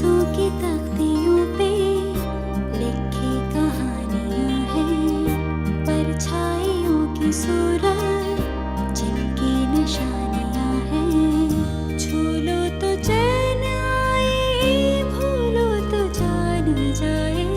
सांसों की तख्तियों पे लिखी कहानियां हैं, परछाइयों की सूरत जिनकी निशानियां हैं। छू लो तो चैन आए, भूलो तो जान जाए।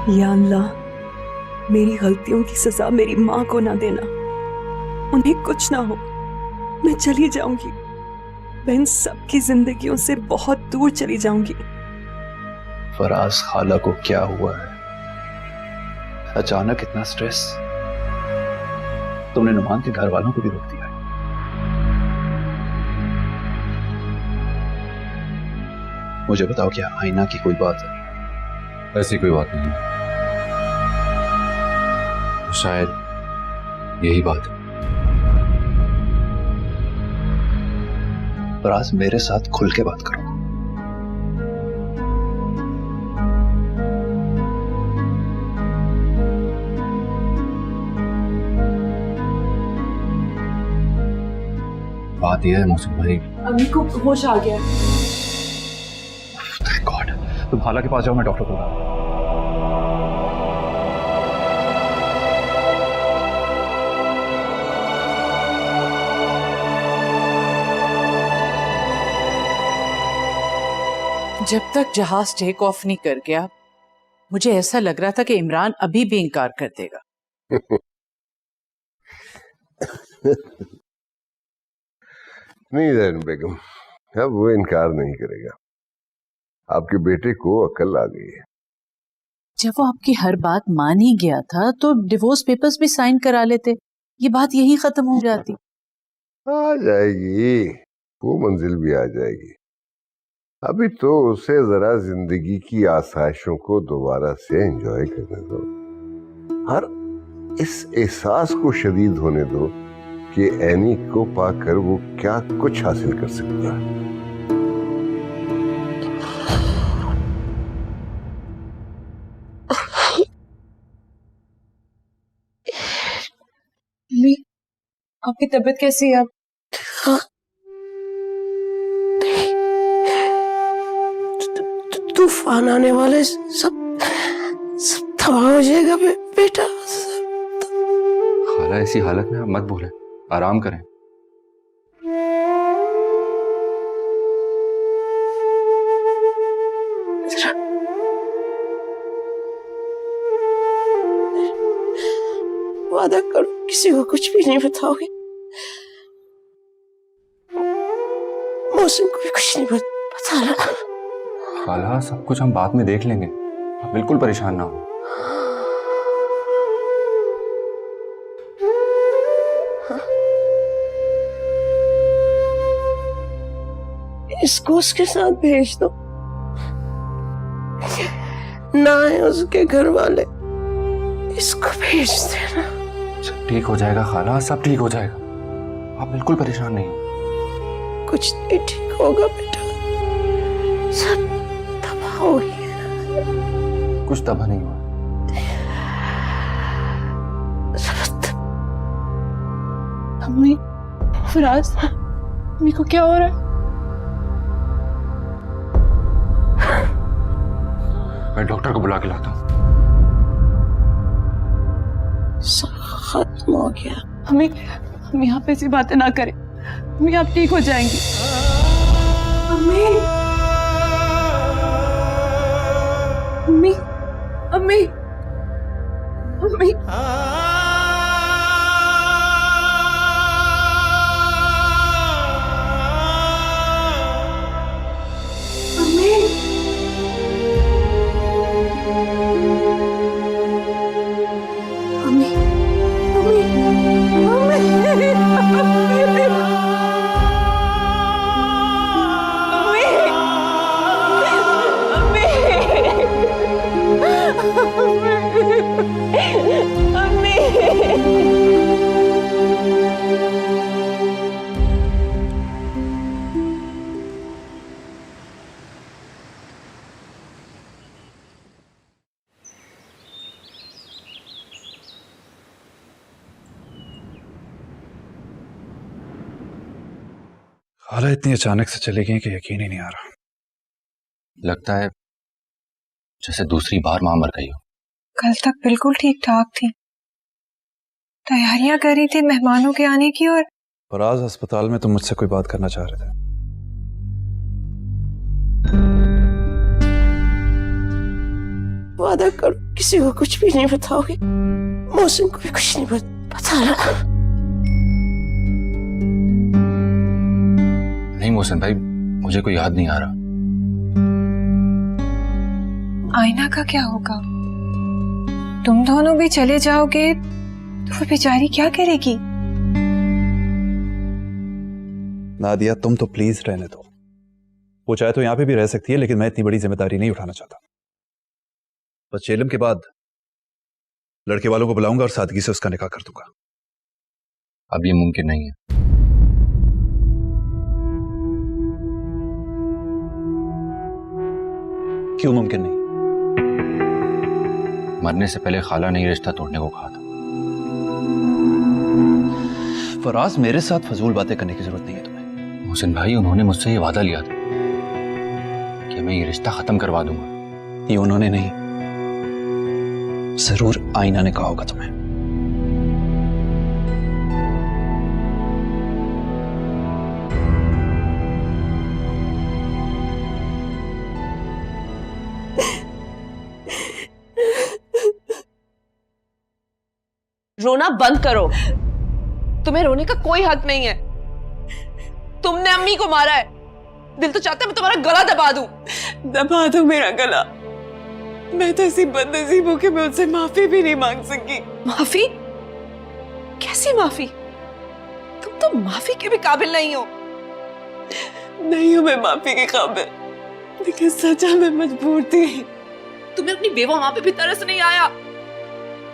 या अल्लाह, मेरी गलतियों की सजा मेरी माँ को ना देना, उन्हें कुछ ना हो। मैं चली जाऊंगी, मैं इन सबकी जिंदगियों से बहुत दूर चली जाऊंगी। फराज, खाला को क्या हुआ है? अचानक इतना स्ट्रेस? तुमने नुमान के घर वालों को भी रोक दिया। मुझे बताओ, क्या आईना की कोई बात है? ऐसी कोई बात नहीं है, शायद यही बात है। फराज, मेरे साथ खुल के बात करो। बात यह है मौसम भाई, अम्मी को होश आ गया। Thank God, तुम खाला के पास जाओ, मैं डॉक्टर को बुलाऊं। जब तक जहाज टेक ऑफ नहीं कर गया, मुझे ऐसा लग रहा था कि इमरान अभी भी इनकार कर देगा। नहीं जैन बेगम, अब वो इनकार नहीं करेगा। आपके बेटे को अकल आ गई है। जब वो आपकी हर बात मान ही गया था तो डिवोर्स पेपर्स भी साइन करा लेते, ये बात यही खत्म हो जाती। आ जाएगी, वो मंजिल भी आ जाएगी। अभी तो उसे जरा जिंदगी की आसाइशों को दोबारा से एंजॉय करने दो, और इस एहसास को शदीद होने दो कि एनी को पाकर वो क्या कुछ हासिल कर सकता है। आपकी तबीयत कैसी है? तूफान आने वाले, सब तबाह हो जाएगा बेटा। खाला ऐसी हालत में आप मत बोलें, आराम करें। वादा करो किसी को कुछ भी नहीं बताओगे। मौसम को भी कुछ नहीं बताना। खाला, सब कुछ हम बाद में देख लेंगे, आप बिल्कुल परेशान ना हो। इसको उसके साथ भेज दो, ना है उसके घर वाले, इसको भेज देना। सब ठीक हो जाएगा खाला, सब ठीक हो जाएगा, आप बिल्कुल परेशान नहीं हो। कुछ नहीं ठीक होगा बेटा, सब तबाह हो गया। कुछ तबाह नहीं हुआ। अम्मी, फराज, अम्मी को क्या हो रहा है? मैं डॉक्टर को बुला के लाता हूँ। सब खत्म हो गया। अम्मी, हम यहाँ पे ऐसी बातें ना करें। अम्मी, आप ठीक हो जाएंगी। अम्मी, अम्मी, अम्मी, अम्मी। खाला इतनी अचानक से चली गई कि यकीन ही नहीं आ रहा। लगता है जैसे दूसरी बार मां मर गई हो। कल तक बिल्कुल ठीक ठाक थी, तैयारियां कर रही थी मेहमानों के आने की, और फराज अस्पताल में तुम मुझसे कोई बात करना चाह रहे थे। वादा करो किसी को कुछ भी नहीं बताओगे, मौसम को भी कुछ नहीं बताना। नहीं मोहसिन भाई, मुझे कोई याद नहीं आ रहा। आईना का क्या होगा? तुम दोनों भी चले जाओगे तो वो बेचारी क्या करेगी? नादिया तुम तो प्लीज रहने दो। वो चाहे तो यहां पे भी रह सकती है, लेकिन मैं इतनी बड़ी जिम्मेदारी नहीं उठाना चाहता। बस चेलम के बाद लड़के वालों को बुलाऊंगा और सादगी से उसका निकाह कर दूंगा। अब ये मुमकिन नहीं है। क्यों मुमकिन नहीं? मरने से पहले खाला ने ये रिश्ता तोड़ने को कहा था। फराज मेरे साथ फजूल बातें करने की जरूरत नहीं है तुम्हें। मोहसिन भाई, उन्होंने मुझसे ये वादा लिया था कि मैं ये रिश्ता खत्म करवा दूंगा। ये उन्होंने नहीं, जरूर आईना ने कहा होगा तुम्हें। रोना बंद करो। तुम्हें रोने का कोई हक नहीं है। तुमने अम्मी को मारा है। दिल तो चाहता है मैं तुम्हारा गला दबा दूं। दबा दो मेरा गला। मैं तो ऐसी बदनसीब हूं कि मैं उससे माफी भी नहीं मांग सकी। माफी? कैसी माफी? तुम तो माफी के भी काबिल नहीं हो। नहीं हूं मैं माफी के काबिल, लेकिन सजा में मजबूर थी। तुम्हें अपनी बेवा माँ पे भी तरस नहीं आया?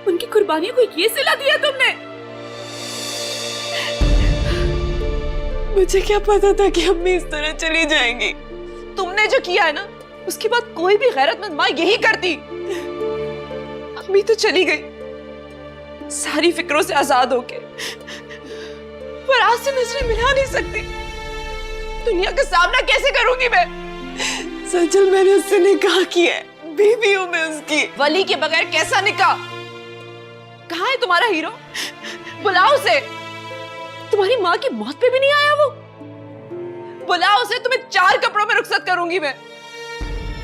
उनकी कुर्बानियों को ये सिला दिया तुमने? मुझे क्या पता था कि अम्मी इस तरह चली जाएंगी। तुमने जो किया है ना, उसके बाद कोई भी गैरतमंद माँ यही करती। अम्मी तो चली गई सारी फिक्रों से आजाद होके, पर आज से नजरें मिला नहीं सकती। दुनिया का सामना कैसे करूंगी मैं? सचल मैंने उससे निकाह किया है, बीवी हूं मैं उसकी। वली के बगैर कैसा निकाह? कहाँ है तुम्हारा हीरो? बुलाओ उसे। तुम्हारी माँ की मौत पे भी नहीं आया वो? बुलाओ उसे, तुम्हें 4 कपड़ों में रुखसत करूंगी मैं।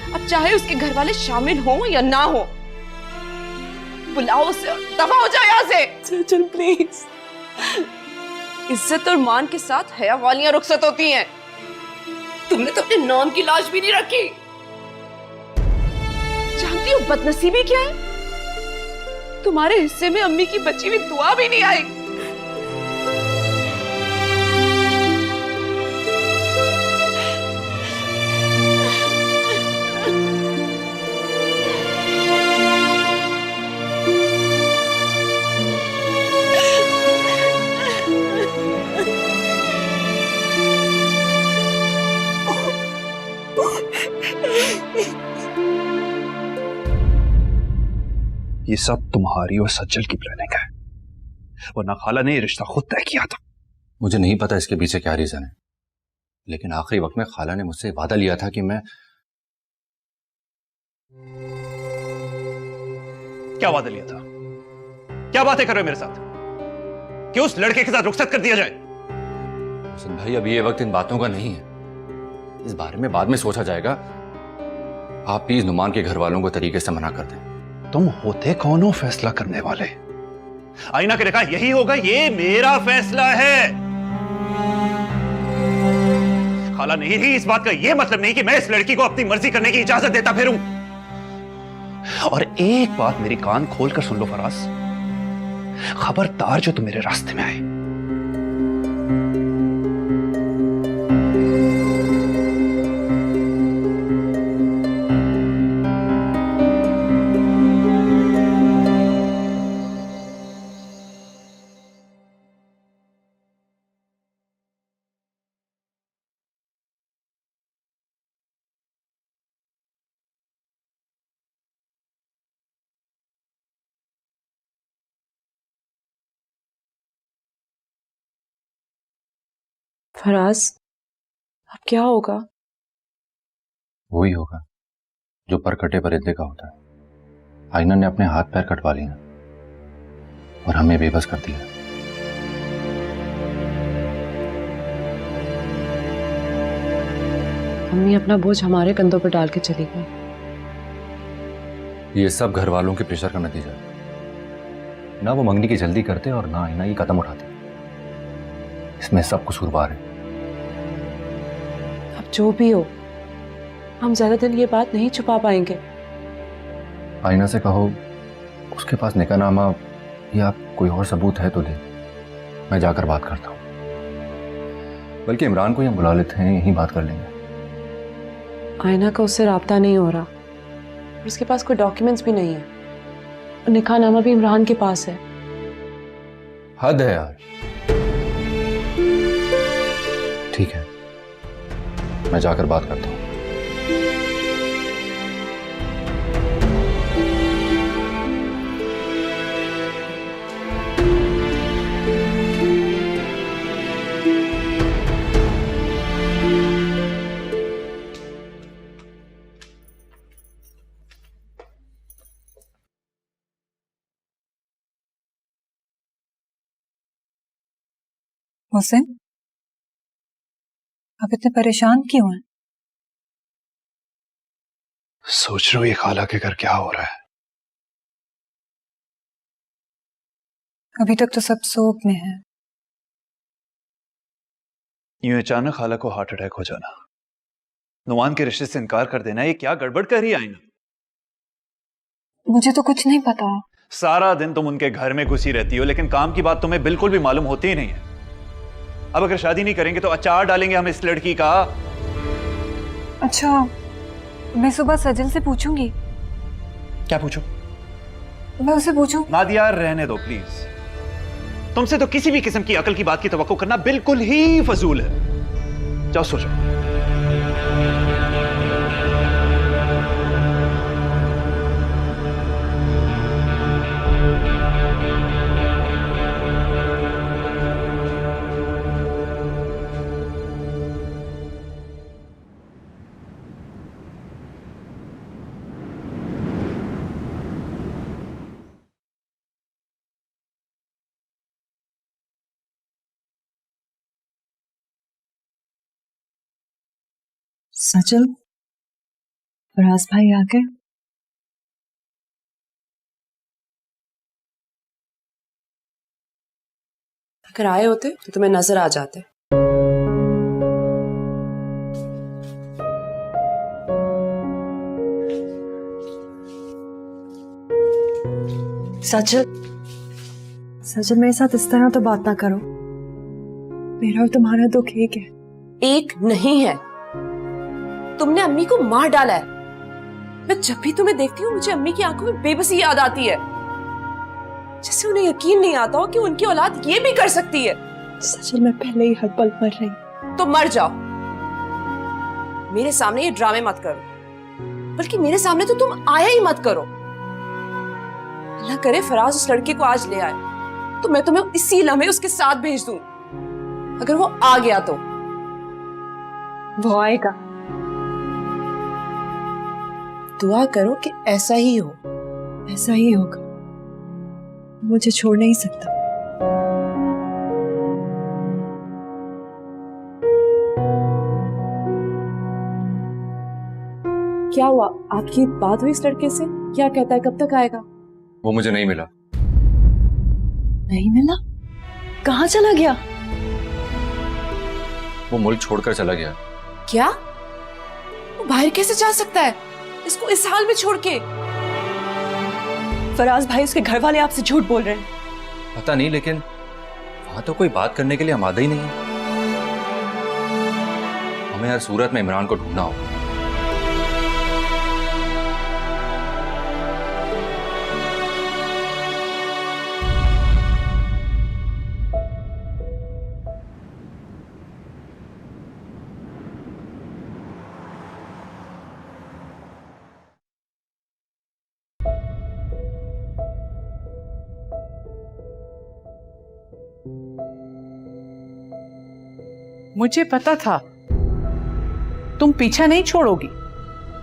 अब चाहे उसके घर वाले शामिल हो या ना हो, बुलाओ उसे और दफा हो जाओ यहाँ से। सचल प्लीज। इज्जत और मान के साथ हया वालियां रुखसत होती हैं। तुमने तो अपने नॉन की लाज भी नहीं रखी। जानती हो बदनसीबी क्या है? तुम्हारे हिस्से में अम्मी की बची हुई दुआ भी नहीं आई। ये सब तुम्हारी और सज्जल की प्लानिंग है, वरना खाला ने ये रिश्ता खुद तय किया था। मुझे नहीं पता इसके पीछे क्या रीजन है, लेकिन आखिरी वक्त में खाला ने मुझसे वादा लिया था कि मैं। क्या वादा लिया था? क्या बातें कर रहे हो मेरे साथ कि उस लड़के के साथ रुखसत कर दिया जाए? हुसैन भाई, अभी ये वक्त इन बातों का नहीं है। इस बारे में बाद में सोचा जाएगा। आप प्लीज नुमान के घर वालों को तरीके से मना कर दें। तुम होते कौन हो फैसला करने वाले? आईना के देखा यही होगा, ये मेरा फैसला है। खाला नहीं रही, इस बात का यह मतलब नहीं कि मैं इस लड़की को अपनी मर्जी करने की इजाजत देता फिरूं। और एक बात मेरी कान खोलकर सुन लो फराज, खबरदार जो तुम मेरे रास्ते में आए। फराज, अब क्या होगा? वही होगा जो पर कटे परिंदे का होता है। आईना ने अपने हाथ पैर कटवा लिए और हमें बेबस कर दिया। मम्मी अपना बोझ हमारे कंधों पर डाल के चली गई। ये सब घर वालों के प्रेशर का नतीजा है। ना वो मंगनी की जल्दी करते और ना आईना ये कदम उठाते। इसमें सब कसूरवार है। अब जो भी हो, हम ज्यादा दिन ये बात नहीं छुपा पाएंगे। आईना से कहो उसके पास निकाहनामा या कोई और सबूत है तो दे, मैं जाकर बात करता हूँ। बल्कि इमरान को हम बुला लेते हैं, यहीं बात कर लेंगे। आईना का उससे राब्ता नहीं हो रहा, उसके पास कोई डॉक्यूमेंट्स भी नहीं है, और निकाहनामा भी इमरान के पास है। हद है यार। ठीक है, मैं जाकर बात करता हूँ। हुसैन, आप इतने परेशान क्यों हैं? सोच रहा हूँ ये खाला के घर क्या हो रहा है। अभी तक तो सब शोक में है। यूं अचानक खाला को हार्ट अटैक हो जाना, नुमान के रिश्ते से इनकार कर देना, ये क्या गड़बड़ कर रही है आईना? मुझे तो कुछ नहीं पता। सारा दिन तुम उनके घर में घुसी रहती हो, लेकिन काम की बात तुम्हें बिल्कुल भी मालूम होती ही नहीं है। अब अगर शादी नहीं करेंगे तो अचार डालेंगे हम इस लड़की का। अच्छा, मैं सुबह सजल से पूछूंगी। क्या पूछो? मैं उसे पूछूं? नादिया रहने दो प्लीज। तुमसे तो किसी भी किस्म की अकल की बात की तवक्को करना बिल्कुल ही फजूल है। जाओ सो जाओ। सचल, फराज भाई आ गए? अगर आए होते तो तुम्हें नजर आ जाते। सचल, सचल मेरे साथ इस तरह तो बात ना करो। मेरा और तुम्हारा दुख एक है। एक नहीं है, तुमने अम्मी को मार डाला है। मैं जब भी तुम्हें देखती हूँ मुझे अम्मी की आंखों में बेबसी याद आती है, जैसे उन्हें यकीन नहीं आता हो कि उनकी औलाद ये भी कर सकती है। सचल, मैं पहले ही हर पल मर रही। तो मर जाओ, मेरे सामने ये ड्रामे मत करो, बल्कि मेरे सामने तो तुम आया ही मत करो। अल्लाह करे फराज उस लड़के को आज ले आए तो मैं तुम्हें इसी लम्हे उसके साथ भेज दूं। अगर वो आ गया तो वो आएगा। दुआ करो कि ऐसा ही हो। ऐसा ही होगा, मुझे छोड़ नहीं सकता। क्या हुआ, आपकी बात हुई इस लड़के से? क्या कहता है, कब तक आएगा? वो मुझे नहीं मिला। नहीं मिला? कहाँ चला गया? वो मुल्क छोड़कर चला गया। क्या? वो बाहर कैसे जा सकता है, इसको इस हाल में छोड़ के? फराज भाई, उसके घर वाले आपसे झूठ बोल रहे हैं। पता नहीं, लेकिन वहां तो कोई बात करने के लिए आमादा ही नहीं है। हमें हर सूरत में इमरान को ढूंढना होगा। मुझे पता था तुम पीछा नहीं छोड़ोगी,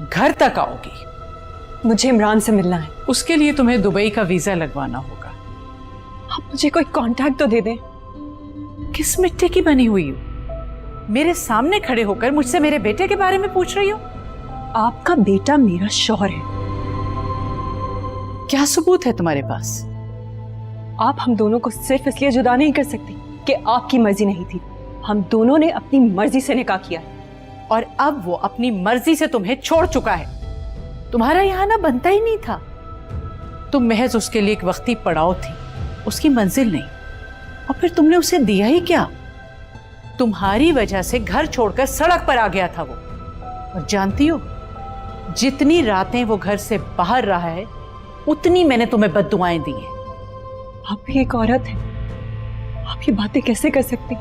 घर तक आओगी। मुझे इमरान से मिलना है। उसके लिए तुम्हें दुबई का वीजा लगवाना होगा। आप मुझे कोई कांटेक्ट तो दे दें। किस मिट्टी की बनी हुई हो? मेरे सामने खड़े होकर मुझसे मेरे बेटे के बारे में पूछ रही हो? आपका बेटा मेरा शौहर है। क्या सबूत है तुम्हारे पास? आप हम दोनों को सिर्फ इसलिए जुदा नहीं कर सकती कि आपकी मर्जी नहीं थी। हम दोनों ने अपनी मर्जी से निकाह किया है। और अब वो अपनी मर्जी से तुम्हें छोड़ चुका है। तुम्हारा यहाँ ना बनता ही नहीं था। तुम महज उसके लिए एक वक्ती पड़ाव थी, उसकी मंजिल नहीं। और फिर तुमने उसे दिया ही क्या? तुम्हारी वजह से घर छोड़कर सड़क पर आ गया था वो। और जानती हो, जितनी रातें वो घर से बाहर रहा है उतनी मैंने तुम्हें बद्दुआएं दी हैं। आप भी एक औरत है, आप ये बातें कैसे कर सकती?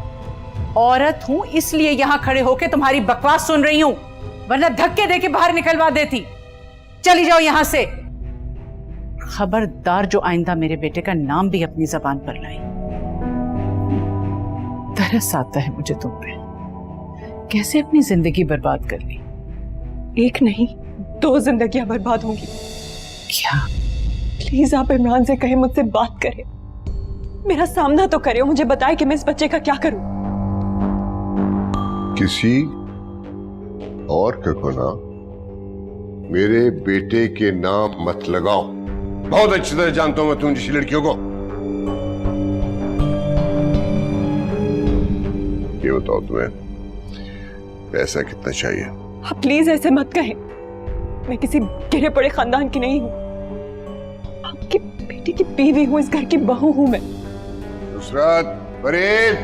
औरत हूं इसलिए यहां खड़े होकर तुम्हारी बकवास सुन रही हूं, वरना धक्के देके बाहर निकलवा देती। चली जाओ यहां से। खबरदार जो आइंदा मेरे बेटे का नाम भी अपनी जबान पर लाई। तरस आता है मुझे तुम पे। कैसे अपनी जिंदगी बर्बाद कर ली? एक नहीं 2 जिंदगियां बर्बाद होंगी। क्या? प्लीज आप इमरान से कहें मुझसे बात करें, मेरा सामना तो करे, मुझे बताए कि मैं इस बच्चे का क्या करूं। किसी और को ना मेरे बेटे के नाम मत लगाओ। बहुत अच्छी तरह जानता हूं मैं तुम जैसी लड़कियों को। ये बताओ तुम्हें पैसा कितना चाहिए? आप प्लीज ऐसे मत कहें, मैं किसी गिरे पड़े खानदान की नहीं हूं। आपके बेटे की बीवी हूं, इस घर की बहू हूं मैं। नुसरत, फरीद,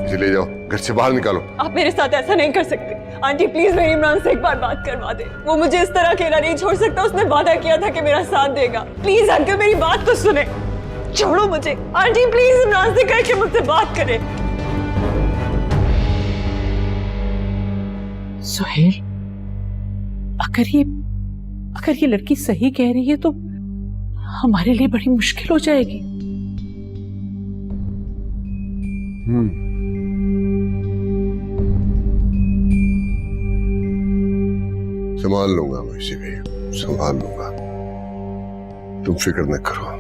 इसे ले जाओ, घर से बाहर निकालो। आप मेरे साथ ऐसा नहीं कर सकते। आंटी प्लीज मेरी इमरान से एक बार बात करवा दे। वो मुझे इस तरह अकेला नहीं छोड़ सकता। उसने वादा किया था कि मेरा साथ देगा। प्लीज अंकल मेरी बात तो सुने, छोड़ो मुझे। आंटी प्लीज इमरान से कह के मुझसे बात करे। सुहेल, अगर ये लड़की सही कह रही है तो हमारे लिए बड़ी मुश्किल हो जाएगी। संभाल लूंगा मैं इसे भी, संभाल लूंगा, तुम फिक्र न करो।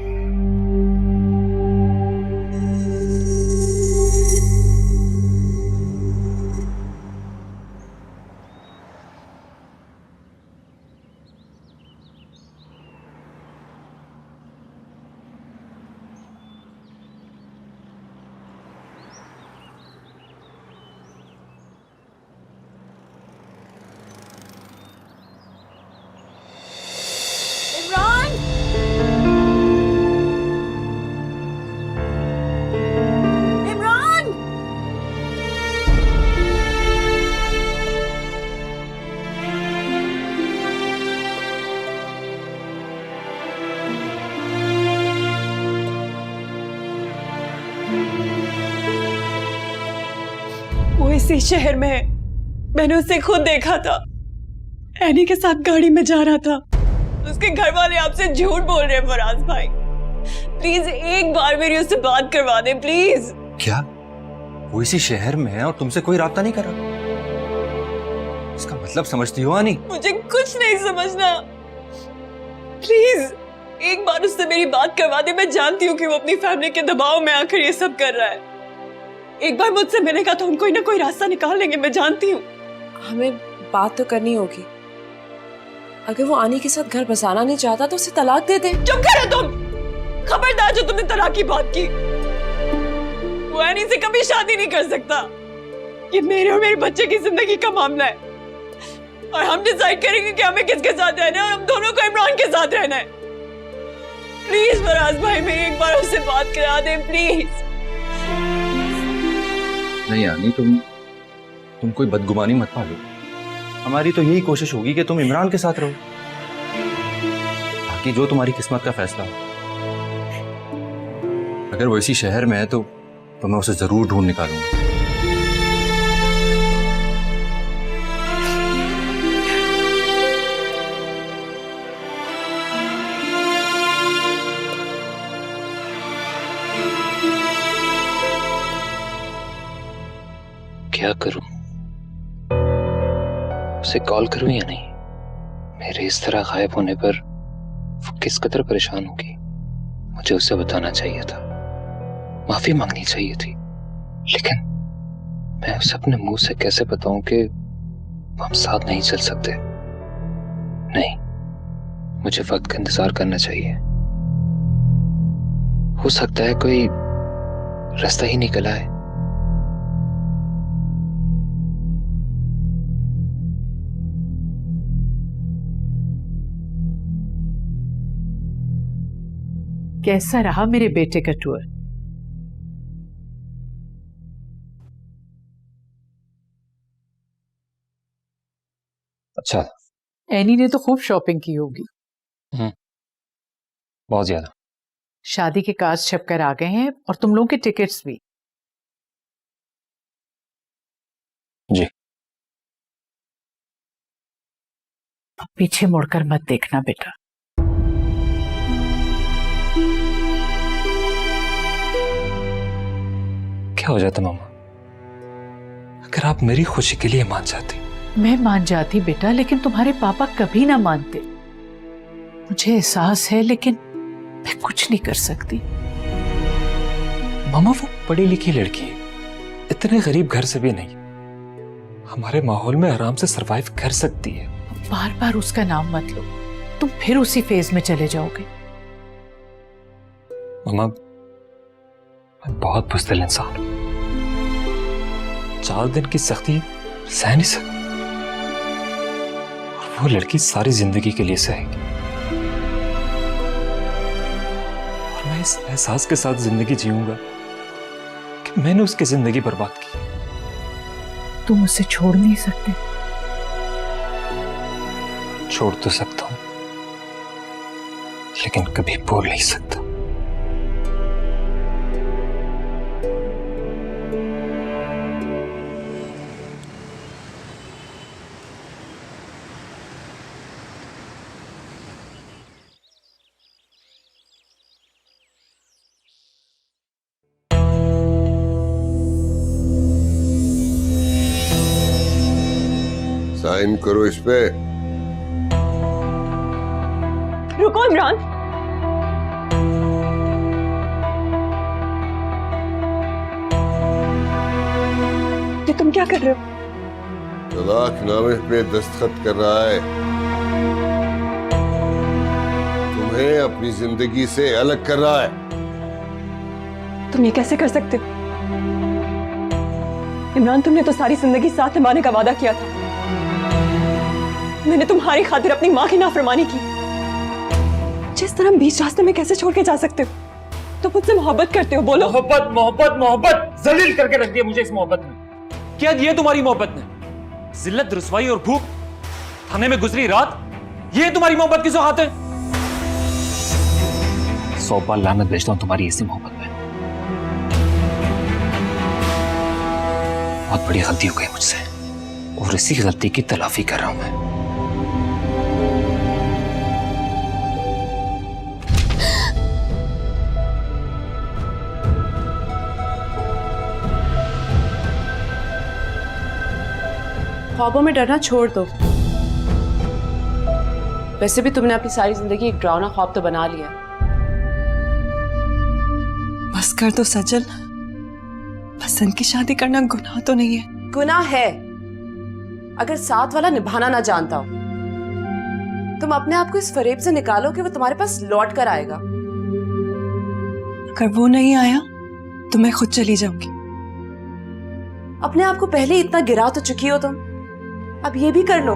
वो इसी शहर में है, मैंने उसे खुद देखा था। एनी के साथ गाड़ी में जा रहा था। उसके घर वाले आपसे झूठ बोल रहे हैं फराज भाई। प्लीज एक बार मेरी उससे बात करवा दे प्लीज। क्या वो इसी शहर में है और तुमसे कोई राब्ता नहीं कर रहा? इसका मतलब समझती हो आनी? मुझे कुछ नहीं समझना। प्लीज एक बार उससे मेरी बात करवा दे। मैं जानती हूँ कि वो अपनी फैमिली के दबाव में आकर ये सब कर रहा है। एक बार मुझसे मिलेगा तो हम कोई ना कोई रास्ता निकाल लेंगे, मैं जानती हूँ। हमें बात तो करनी होगी। अगर वो आनी के साथ घर बसाना नहीं चाहता तो उसे तलाक दे दे। चुप करो तुम। खबरदार जो तुमने तलाक की बात की। वो एनी से कभी शादी नहीं कर सकता। ये मेरे और मेरे बच्चे की जिंदगी का मामला है और हम डिसाइड करेंगे कि हमें किसके साथ रहना है और हम दोनों को इमरान के साथ रहना है। प्लीज फराज भाई मेरी एक बार उससे बात करा दे प्लीज। नहीं आनी, तुम कोई बदगुमानी मत पालो। हमारी तो यही कोशिश होगी कि तुम इमरान के साथ रहो। बाकी जो तुम्हारी किस्मत का फैसला हो। अगर वो इसी शहर में है तो मैं उसे जरूर ढूंढ निकालूंगा। क्या करूं? उसे कॉल करूं या नहीं? मेरे इस तरह गायब होने पर वो किस कदर परेशान होगी। मुझे उसे बताना चाहिए था, माफी मांगनी चाहिए थी, लेकिन मैं उसे अपने मुंह से कैसे बताऊं कि हम साथ नहीं चल सकते। नहीं, मुझे वक्त का इंतजार करना चाहिए। हो सकता है कोई रास्ता ही निकल आए। कैसा रहा मेरे बेटे का टूर? अच्छा। एनी ने तो खूब शॉपिंग की होगी। बहुत ज्यादा। शादी के कार्ड छपकर आ गए हैं और तुम लोगों के टिकट्स भी। जी। अब पीछे मुड़कर मत देखना बेटा। क्या हो जाता मामा अगर आप मेरी खुशी के लिए मान जाती? मैं मान जाती बेटा, लेकिन तुम्हारे पापा कभी ना मानते। मुझे एहसास है, लेकिन मैं कुछ नहीं कर सकती। मामा वो पढ़ी लिखी लड़की है, इतने गरीब घर से भी नहीं, हमारे माहौल में आराम से सरवाइव कर सकती है। बार बार उसका नाम मत लो, तुम फिर उसी फेज में चले जाओगे। मामा मैं बहुत बुज़दिल इंसान हूं, 4 दिन की सख्ती सह नहीं सकता, और वो लड़की सारी जिंदगी के लिए सहेगी। और मैं इस एहसास के साथ जिंदगी जीऊंगा कि मैंने उसकी जिंदगी बर्बाद की। तुम उसे छोड़ नहीं सकते। छोड़ तो सकता हूं, लेकिन कभी भूल नहीं सकता। साइन करो इस पे। रुको इमरान, ये तुम क्या कर रहे हो? तलाकनामे पे दस्तखत कर रहा है, तुम्हें अपनी जिंदगी से अलग कर रहा है। तुम ये कैसे कर सकते हो? इमरान, तुमने तो सारी जिंदगी साथ निभाने का वादा किया था। मैंने तुम्हारी खातिर अपनी माँ की नाफरमानी की। जिस तरह बीच रास्ते में कैसे छोड़ के जा सकते हो? तो मुझसे मोहब्बत करते हो, बोलो। मोहब्बत मोहब्बत मोहब्बत जलील करके रख दिया मुझे इस मोहब्बत ने। क्या दिया तुम्हारी मोहब्बत ने? जिल्लत, रुसवाई और भूख, थाने में गुजरी रात, ये तुम्हारी मोहब्बत की सौगात है? 100 बार लानत भेजता हूं तुम्हारी इसी मोहब्बत में। बहुत बड़ी गलती हो गई मुझसे, और इसी गलती की तलाफी कर रहा हूं मैं। ख्वाबों में डरना छोड़ दो। वैसे भी तुमने अपनी सारी जिंदगी एक डरावना ख्वाब तो बना लिया। बस कर दो सजल, पसंद की शादी करना गुनाह तो नहीं है। गुनाह है अगर साथ वाला निभाना ना जानता हो। तुम अपने आप को इस फरेब से निकालो कि वो तुम्हारे पास लौट कर आएगा। अगर वो नहीं आया तो मैं खुद चली जाऊंगी। अपने आप को पहले ही इतना गिरा तो चुकी हो तुम, अब ये भी कर लो।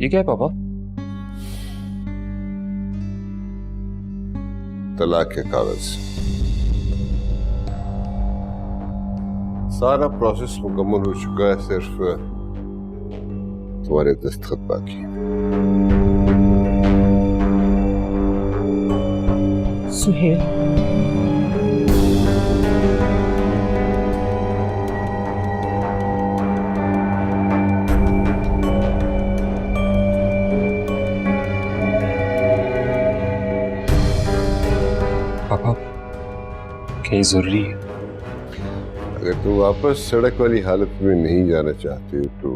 ये क्या है पापा? तलाक के कागज। सारा प्रोसेस मुकम्मल हो चुका है, सिर्फ तुम्हारे दस्तखत बाकी हैं। सुहेल, पापा क्या ये जरूरी है? अगर तुम वापस सड़क वाली हालत में नहीं जाना चाहते हो तो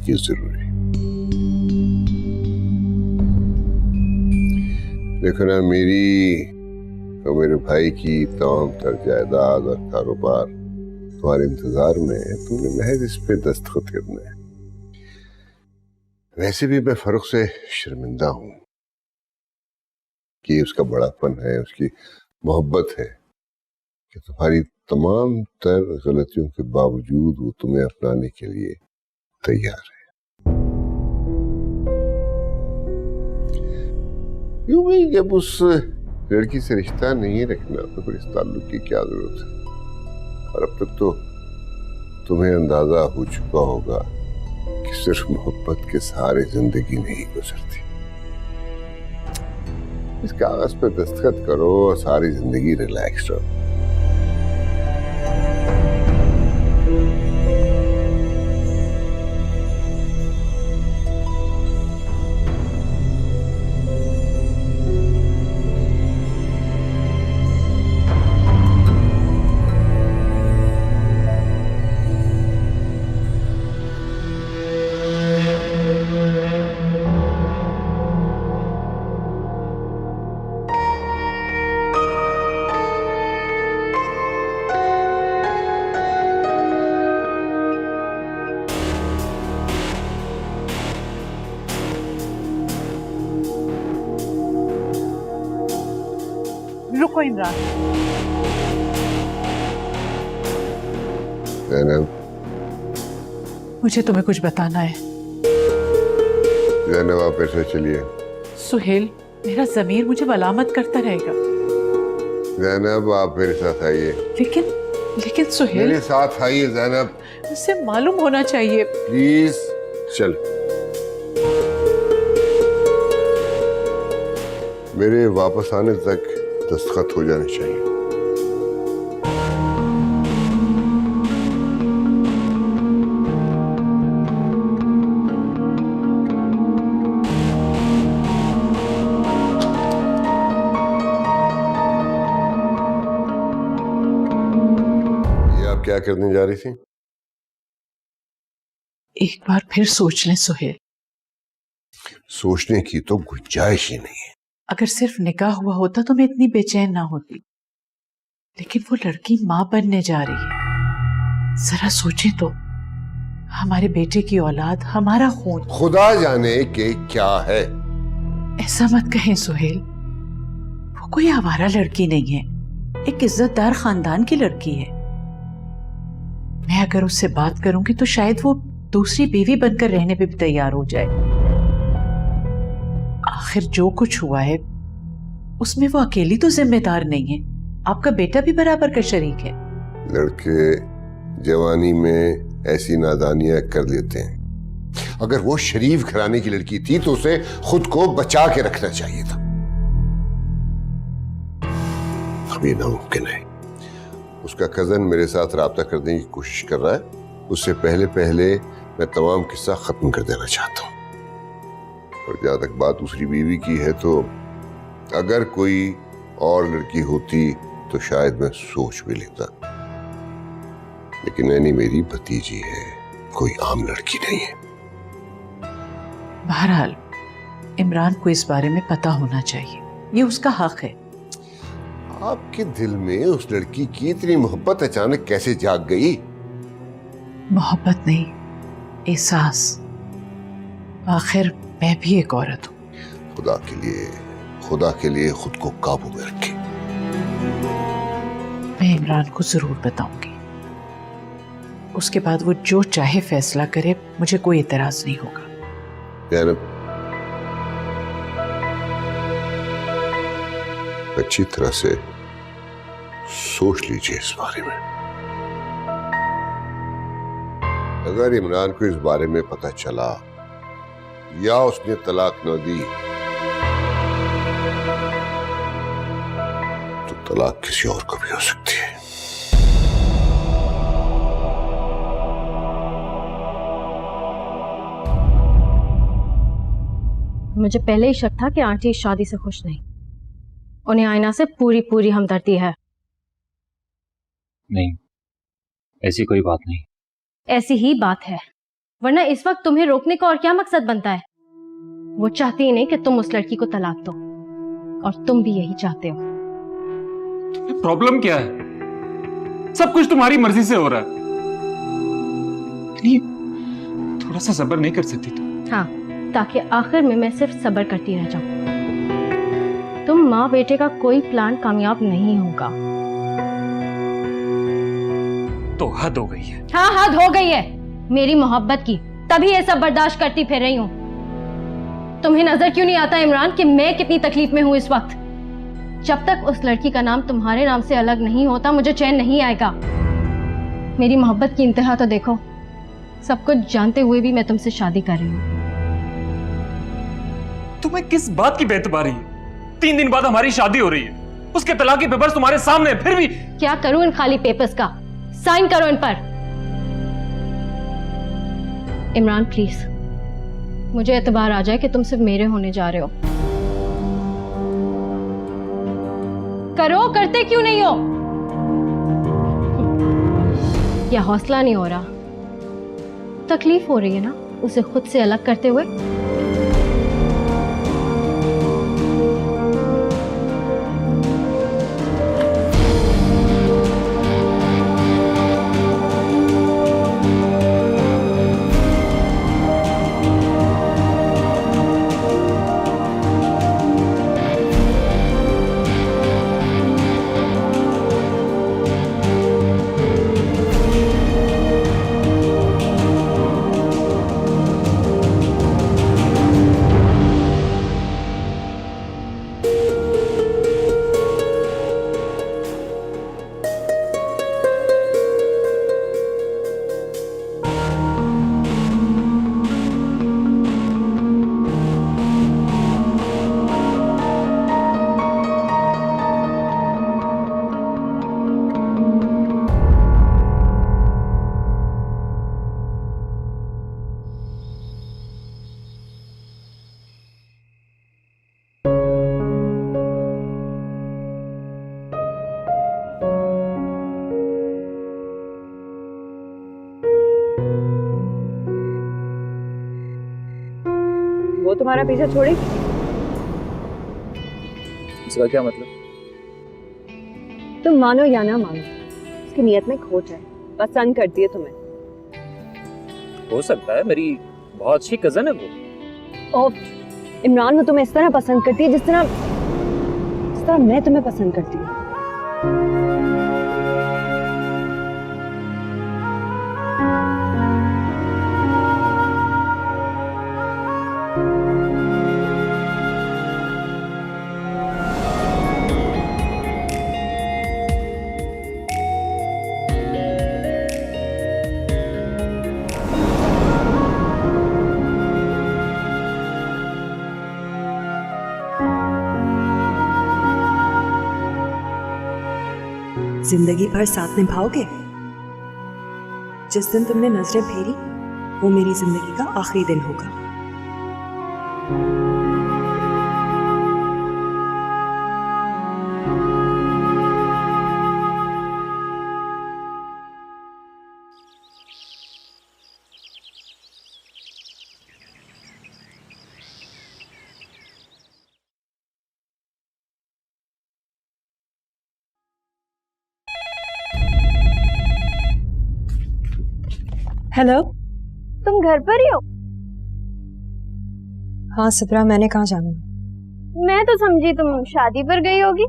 ये जरूरी है। देखो ना, मेरी और मेरे भाई की तमाम तर जायदाद और कारोबार तुम्हारे इंतजार में है। तुमने महज इस पे दस्तखत करना है। वैसे भी मैं फर्रुख से शर्मिंदा हूं कि उसका बड़ापन है, उसकी मोहब्बत है कि तुम्हारी तमाम तर गलतियों के बावजूद वो तुम्हें अपनाने के लिए तैयार है। यूं भी जब उस लड़की से रिश्ता नहीं रखना तो फिर इस ताल्लुक की क्या जरूरत है। और अब तक तो तुम्हें अंदाजा हो चुका होगा कि सिर्फ मोहब्बत के सहारे जिंदगी नहीं गुजरती। इस कागज पे दस्तखत करो और सारी जिंदगी रिलैक्स रहो। रुको इमरान। ज़ैनब, मुझे तुम्हें कुछ बताना है। ज़ैनब आप ऐसे चलिए। सुहेल, मेरा ज़मीर मुझे मलामत करता रहेगा। ज़ैनब आप मेरे साथ आइए। लेकिन सुहेल, मेरे साथ आइए ज़ैनब। मुझसे मालूम होना चाहिए। प्लीज चल। मेरे वापस आने तक दस्तखत हो जाने चाहिए। ये आप क्या करने जा रही थी? एक बार फिर सोच लें सुहेल। सोचने की तो गुंजाइश ही नहीं है। अगर सिर्फ निकाह हुआ होता तो मैं इतनी बेचैन ना होती, लेकिन वो लड़की माँ बनने जा रही है। जरा सोचे तो, हमारे बेटे की औलाद हमारा खून। खुदा जाने के क्या है। ऐसा मत कहें सुहेल, वो कोई आवारा लड़की नहीं है, एक इज्जतदार खानदान की लड़की है। मैं अगर उससे बात करूंगी तो शायद वो दूसरी बीवी बनकर रहने पे भी तैयार हो जाए। आखिर जो कुछ हुआ है उसमें वो अकेली तो जिम्मेदार नहीं है, आपका बेटा भी बराबर का शरीक है। लड़के जवानी में ऐसी नादानियां कर लेते हैं। अगर वो शरीफ घराने की लड़की थी तो उसे खुद को बचा के रखना चाहिए था। अब ये नामुमकिन है। उसका कजन मेरे साथ राब्ता करने की कोशिश कर रहा है। उससे पहले पहले मैं तमाम किस्सा खत्म कर देना चाहता हूँ। और जहां तक बात दूसरी बीवी की है, तो अगर कोई और लड़की होती तो शायद मैं सोच भी लेता, लेकिन नैनी मेरी भतीजी है, कोई आम लड़की नहीं है। बहरहाल इमरान को इस बारे में पता होना चाहिए, ये उसका हक है। आपके दिल में उस लड़की की इतनी मोहब्बत अचानक कैसे जाग गई? मोहब्बत नहीं, एहसास। आखिर मैं भी एक औरत हूँ। खुदा के लिए खुद को काबू में रखें। मैं इमरान को जरूर बताऊंगी। उसके बाद वो जो चाहे फैसला करे, मुझे कोई एतराज नहीं होगा। ज़ैनब, अच्छी तरह से सोच लीजिए इस बारे में। अगर इमरान को इस बारे में पता चला या उसने तलाक न दी तो तलाक किसी और को भी हो सकती है। मुझे पहले ही शक था कि आंटी इस शादी से खुश नहीं। उन्हें आयना से पूरी पूरी हमदर्दी है। नहीं, ऐसी कोई बात नहीं। ऐसी ही बात है, वरना इस वक्त तुम्हें रोकने का और क्या मकसद बनता है? वो चाहती ही नहीं कि तुम उस लड़की को तलाक दो, और तुम भी यही चाहते हो। प्रॉब्लम क्या है? सब कुछ तुम्हारी मर्जी से हो रहा है। थोड़ा सा सब्र नहीं कर सकती तुम? हाँ, ताकि आखिर में मैं सिर्फ सब्र करती रह जाऊं। तुम माँ बेटे का कोई प्लान कामयाब नहीं होगा। तो हद हो गई है। हाँ, हद हो गई है मेरी मोहब्बत की, तभी ये सब बर्दाश्त करती फिर रही हूँ। तुम्हें नजर क्यों नहीं आता इमरान कि मैं कितनी तकलीफ में हूँ इस वक्त? जब तक उस लड़की का नाम तुम्हारे नाम से अलग नहीं होता मुझे चैन नहीं आएगा। मेरी मोहब्बत की इंतहा तो देखो। सब कुछ जानते हुए भी मैं तुमसे शादी कर रही हूँ। तुम्हें किस बात की बेतबारी है? 3 दिन बाद हमारी शादी हो रही है, उसके तलाक के पेपर्स तुम्हारे सामने, फिर भी क्या करूं इन खाली पेपर्स का? साइन करो इन पर। इमरान प्लीज, मुझे एतबार आ जाए कि तुम सिर्फ मेरे होने जा रहे हो। करो, करते क्यों नहीं हो? या हौसला नहीं हो रहा? तकलीफ हो रही है ना उसे खुद से अलग करते हुए? वो तुम्हारा पीछा छोड़ेगी? इसका क्या मतलब? तुम मानो या ना मानो, उसकी नियत में खोट है। पसंद करती है तुम्हें। हो सकता है, मेरी बहुत अच्छी कजन है वो। ओह इमरान, वो तुम्हें इस तरह पसंद करती है जिस तरह मैं तुम्हें पसंद करती हूँ। जिंदगी भर साथ निभाओगे? जिस दिन तुमने नजरें फेरी वो मेरी जिंदगी का आखिरी दिन होगा। हेलो, तुम घर पर ही हो? हाँ सिप्रा, मैंने कहाँ जाना? मैं तो समझी तुम शादी पर गई होगी।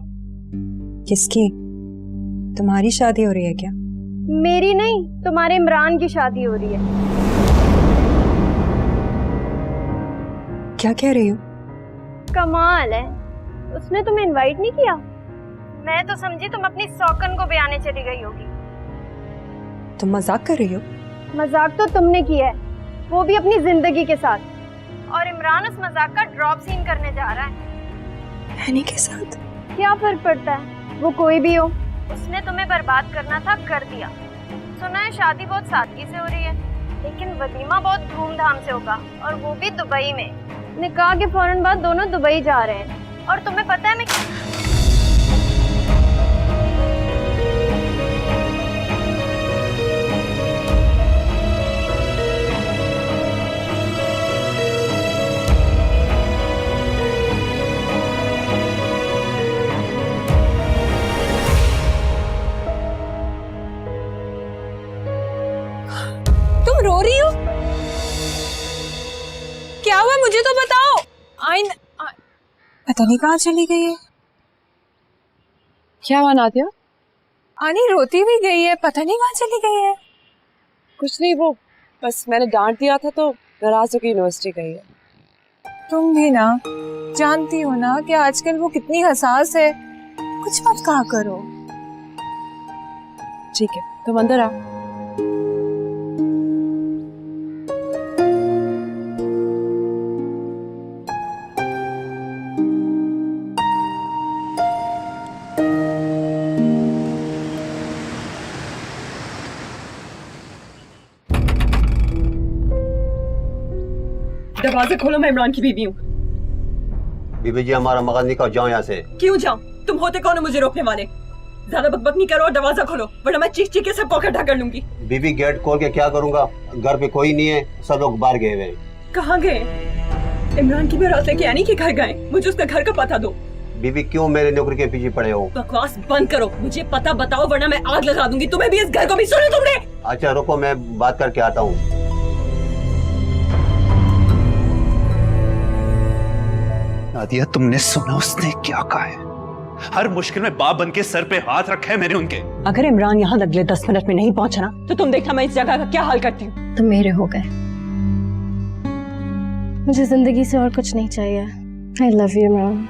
किसकी? तुम्हारी शादी हो रही है क्या? मेरी नहीं, तुम्हारे इमरान की शादी हो रही है। क्या कह रही हो? कमाल है, उसने तुम्हें इनवाइट नहीं किया? मैं तो समझी तुम अपनी सौकन को बयाने चली गई होगी। तुम मजाक कर रही हो? मजाक तो तुमने किया है, वो भी अपनी जिंदगी के साथ। और इमरान उस मजाक का ड्रॉप सीन करने जा रहा है। हैनी के साथ? क्या फर्क पड़ता है, वो कोई भी हो। उसने तुम्हें बर्बाद करना था, कर दिया। सुना है शादी बहुत सादगी से हो रही है, लेकिन वलीमा बहुत धूमधाम से होगा, और वो भी दुबई में। निकाह के फौरन बाद दोनों दुबई जा रहे हैं। और तुम्हें पता है मैं रो रही हो? क्या हुआ मुझे तो बताओ। पता नहीं कहाँ चली गई है। क्या हुआ नादिया? आनी रोती भी गई है, पता नहीं कहाँ चली गई है। कुछ नहीं, वो बस मैंने डांट दिया था तो नाराज होकर यूनिवर्सिटी गई है। तुम भी ना जानती हो ना कि आजकल वो कितनी हसास है। कुछ मत कहा करो। ठीक है, तुम अंदर आओ। दरवाजे खोलो, मैं इमरान की बीवी हूँ। बीबी जी हमारा मकान निकाल, जाओ यहाँ से। क्यों जाऊं? तुम होते कौन हो मुझे रोकने वाले? ज्यादा बकबक नहीं करो और दरवाजा खोलो, वरना मैं चीख चीख के सबको इकट्ठा कर लूंगी। बीबी गेट खोल के क्या करूंगा? घर पे कोई नहीं है, सब लोग बाहर गए हुए। कहाँ गए? इमरान की बारात लेके यानी के घर गए। मुझे उसका घर का पता दो। बीबी क्यों मेरे नौकरी के पीछे पड़े हो? बकवास बंद करो, मुझे पता बताओ वरना मैं आग लगा दूंगी तुम्हें भी, इस घर को भी। सुनो तुमने? अच्छा रुको, मैं बात करके आता हूँ। नादिया, तुमने सुना उसने क्या कहा है? हर मुश्किल में बाप बन के सर पे हाथ रखे है मेरे उनके। अगर इमरान यहाँ अगले 10 मिनट में नहीं पहुंचा ना, तो तुम देखना मैं इस जगह का क्या हाल करती हूँ। तुम मेरे हो गए, मुझे जिंदगी से और कुछ नहीं चाहिए। I love you Imran.